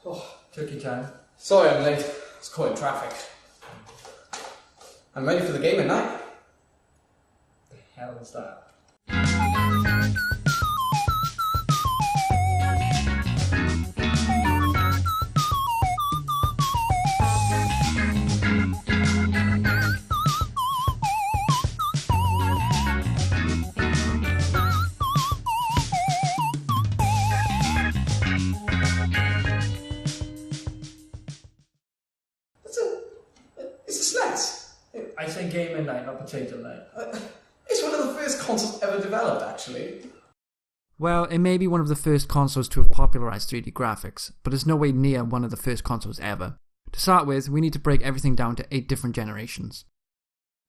Oh, took your time. Sorry I'm late. I was caught in traffic. I'm ready for the game at night. The hell is that? It's a SNES. I say game at night, not potato night. It's one of the first consoles ever developed, actually. Well, it may be one of the first consoles to have popularised 3D graphics, but it's no way near one of the first consoles ever. To start with, we need to break everything down to 8 different generations.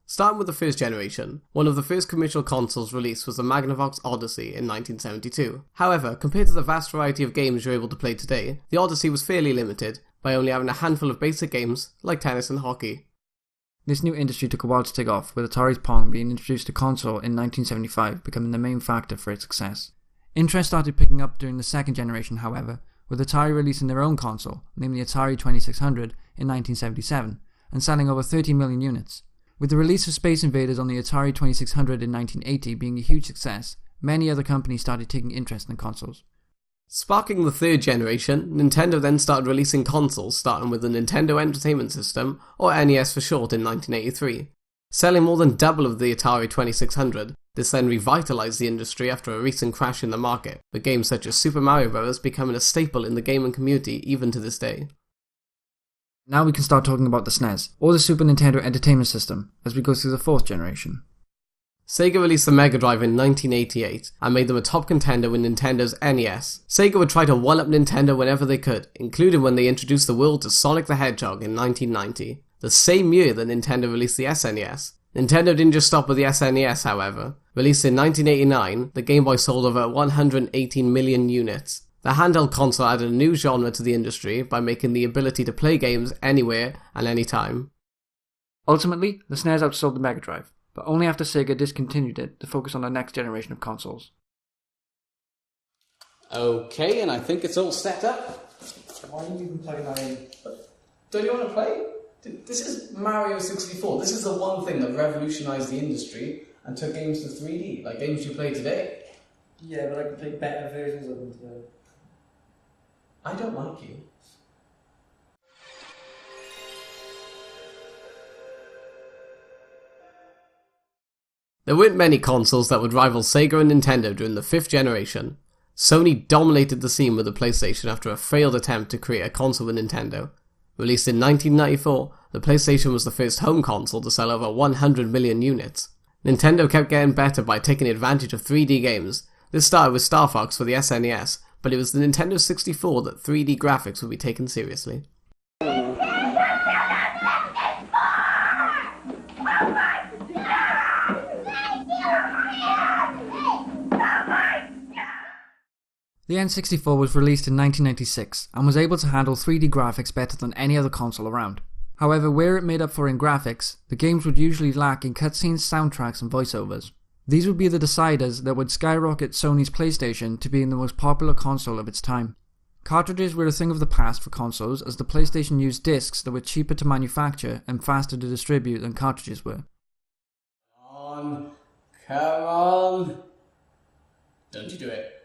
Starting with the first generation, one of the first commercial consoles released was the Magnavox Odyssey in 1972. However, compared to the vast variety of games you're able to play today, the Odyssey was fairly limited, by only having a handful of basic games, like tennis and hockey. This new industry took a while to take off, with Atari's Pong being introduced to console in 1975 becoming the main factor for its success. Interest started picking up during the second generation, however, with Atari releasing their own console, namely Atari 2600, in 1977, and selling over 30 million units. With the release of Space Invaders on the Atari 2600 in 1980 being a huge success, many other companies started taking interest in consoles. Sparking the third generation, Nintendo then started releasing consoles, starting with the Nintendo Entertainment System, or NES for short, in 1983. Selling more than double of the Atari 2600, this then revitalized the industry after a recent crash in the market, with games such as Super Mario Bros. Becoming a staple in the gaming community even to this day. Now we can start talking about the SNES, or the Super Nintendo Entertainment System, as we go through the fourth generation. Sega released the Mega Drive in 1988 and made them a top contender with Nintendo's NES. Sega would try to one-up Nintendo whenever they could, including when they introduced the world to Sonic the Hedgehog in 1990, the same year that Nintendo released the SNES. Nintendo didn't just stop with the SNES, however. Released in 1989, the Game Boy sold over 118 million units. The handheld console added a new genre to the industry by making the ability to play games anywhere and anytime. Ultimately, the SNES outsold the Mega Drive, but only after Sega discontinued it to focus on the next generation of consoles. Okay, and I think it's all set up. Why are you even plugging that in? Don't you want to play? This is Mario 64. This is the one thing that revolutionised the industry and took games to 3D, like games you play today. Yeah, but I can play better versions of them today. I don't like you. There weren't many consoles that would rival Sega and Nintendo during the fifth generation. Sony dominated the scene with the PlayStation after a failed attempt to create a console with Nintendo. Released in 1994, the PlayStation was the first home console to sell over 100 million units. Nintendo kept getting better by taking advantage of 3D games. This started with Star Fox for the SNES, but it was the Nintendo 64 that 3D graphics would be taken seriously. The N64 was released in 1996 and was able to handle 3D graphics better than any other console around. However, where it made up for in graphics, the games would usually lack in cutscenes, soundtracks and voiceovers. These would be the deciders that would skyrocket Sony's PlayStation to being the most popular console of its time. Cartridges were a thing of the past for consoles, as the PlayStation used discs that were cheaper to manufacture and faster to distribute than cartridges were. Come on. Don't you do it.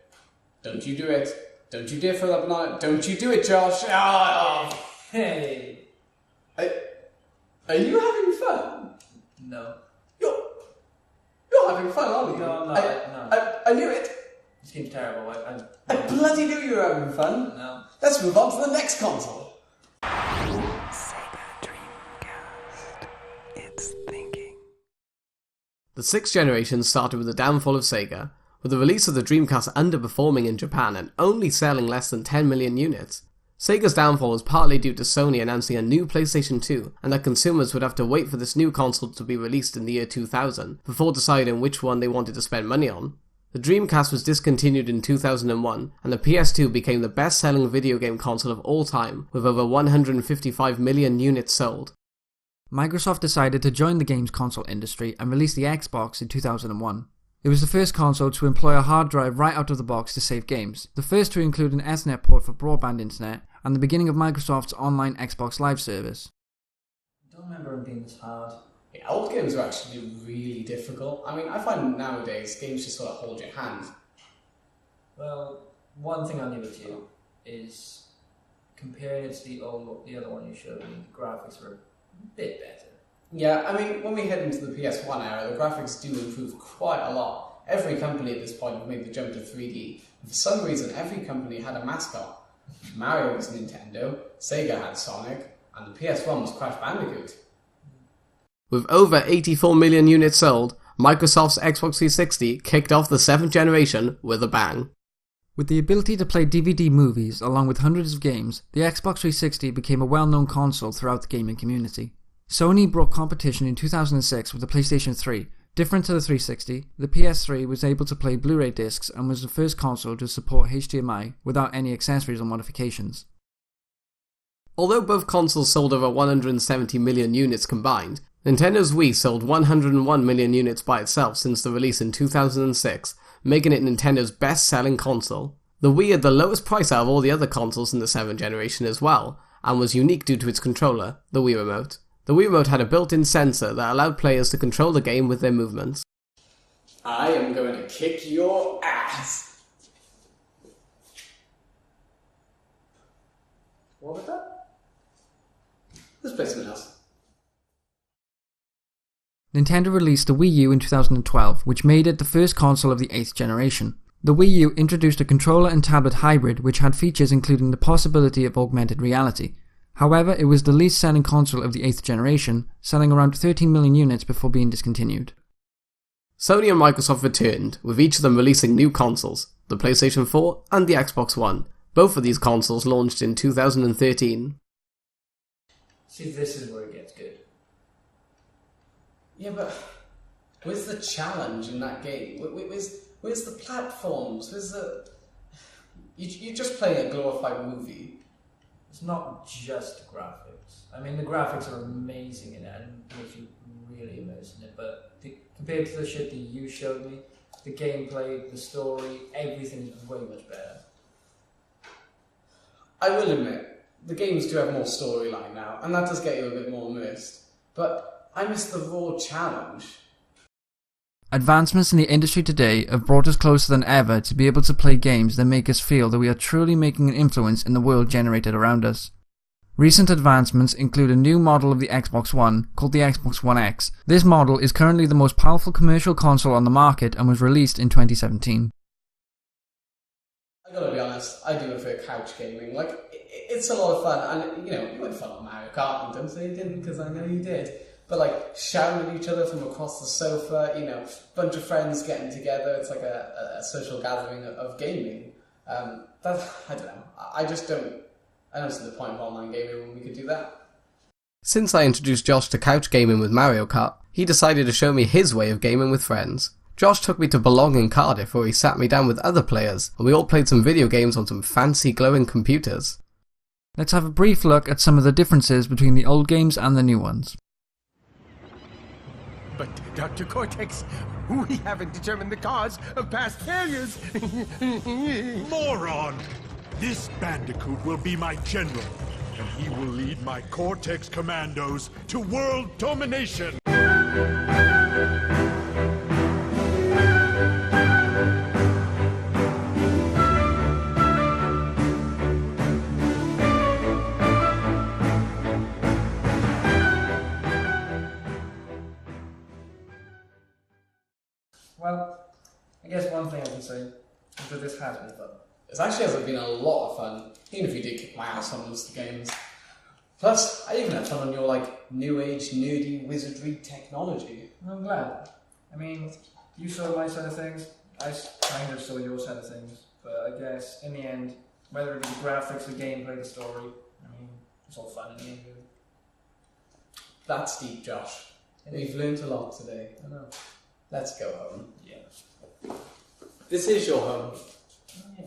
Don't you do it. Don't you dare throw that banana. Don't you do it, Josh. Oh. Hey! Are you having fun? No. You're having fun, aren't you? No, I'm not. I knew it. This game's terrible. I bloody knew you were having fun. No. Let's move on to the next console. Sega Dreamcast. It's thinking. The sixth generation started with the downfall of Sega, with the release of the Dreamcast underperforming in Japan and only selling less than 10 million units. Sega's downfall was partly due to Sony announcing a new PlayStation 2 and that consumers would have to wait for this new console to be released in the year 2000 before deciding which one they wanted to spend money on. The Dreamcast was discontinued in 2001 and the PS2 became the best-selling video game console of all time with over 155 million units sold. Microsoft decided to join the games console industry and release the Xbox in 2001. It was the first console to employ a hard drive right out of the box to save games, the first to include an Ethernet port for broadband internet, and the beginning of Microsoft's online Xbox Live service. I don't remember them being this hard. Yeah, old games are actually really difficult. I mean, I find nowadays games just sort of hold your hand. Well, one thing I'll give it to you is comparing it to the other one you showed me, the graphics were a bit better. Yeah, I mean, when we head into the PS1 era, the graphics do improve quite a lot. Every company at this point have made the jump to 3D. And for some reason, every company had a mascot. Mario was Nintendo, Sega had Sonic, and the PS1 was Crash Bandicoot. With over 84 million units sold, Microsoft's Xbox 360 kicked off the 7th generation with a bang. With the ability to play DVD movies along with hundreds of games, the Xbox 360 became a well-known console throughout the gaming community. Sony brought competition in 2006 with the PlayStation 3. Different to the 360, the PS3 was able to play Blu-ray discs and was the first console to support HDMI without any accessories or modifications. Although both consoles sold over 170 million units combined, Nintendo's Wii sold 101 million units by itself since the release in 2006, making it Nintendo's best-selling console. The Wii had the lowest price out of all the other consoles in the 7th generation as well, and was unique due to its controller, the Wii Remote. The Wii Remote had a built-in sensor that allowed players to control the game with their movements. I am going to kick your ass! What was that? Let's play something else. Nintendo released the Wii U in 2012, which made it the first console of the 8th generation. The Wii U introduced a controller and tablet hybrid which had features including the possibility of augmented reality. However, it was the least selling console of the 8th generation, selling around 13 million units before being discontinued. Sony and Microsoft returned, with each of them releasing new consoles, the PlayStation 4 and the Xbox One. Both of these consoles launched in 2013. See, this is where it gets good. Yeah, but where's the challenge in that game? Where's the platforms? Where's the... You're just playing a glorified movie. It's not just graphics. I mean, the graphics are amazing in it and makes you really immersed in it, but compared to the shit that you showed me, the gameplay, the story, everything is way much better. I will admit, the games do have more storyline now, and that does get you a bit more immersed, but I miss the raw challenge. Advancements in the industry today have brought us closer than ever to be able to play games that make us feel that we are truly making an influence in the world generated around us. Recent advancements include a new model of the Xbox One called the Xbox One X. This model is currently the most powerful commercial console on the market and was released in 2017. I gotta be honest, I do prefer couch gaming. Like, it's a lot of fun, and you went fun on Mario Kart, and don't say you didn't, because I know you did. But like shouting at each other from across the sofa, bunch of friends getting together, it's like a social gathering of gaming. I don't know. I don't see the point of online gaming when we could do that. Since I introduced Josh to couch gaming with Mario Kart, he decided to show me his way of gaming with friends. Josh took me to Belong in Cardiff where he sat me down with other players, and we all played some video games on some fancy glowing computers. Let's have a brief look at some of the differences between the old games and the new ones. But, Dr. Cortex, we haven't determined the cause of past failures. Moron! This Bandicoot will be my general, and he will lead my Cortex commandos to world domination! Well, I guess one thing I can say is that this has been fun. This actually has been a lot of fun, even if you did kick my ass on most of the games. Plus, I even had fun on your, new age, nerdy, wizardry technology. I'm glad. I mean, you saw my side of things, I kind of saw your side of things, but I guess, in the end, whether it be the graphics, the gameplay, the story, I mean, it's all fun in the end, really. That's deep, Josh. We've learned a lot today. I know. Let's go home. Yeah. This is your home. Oh, yeah.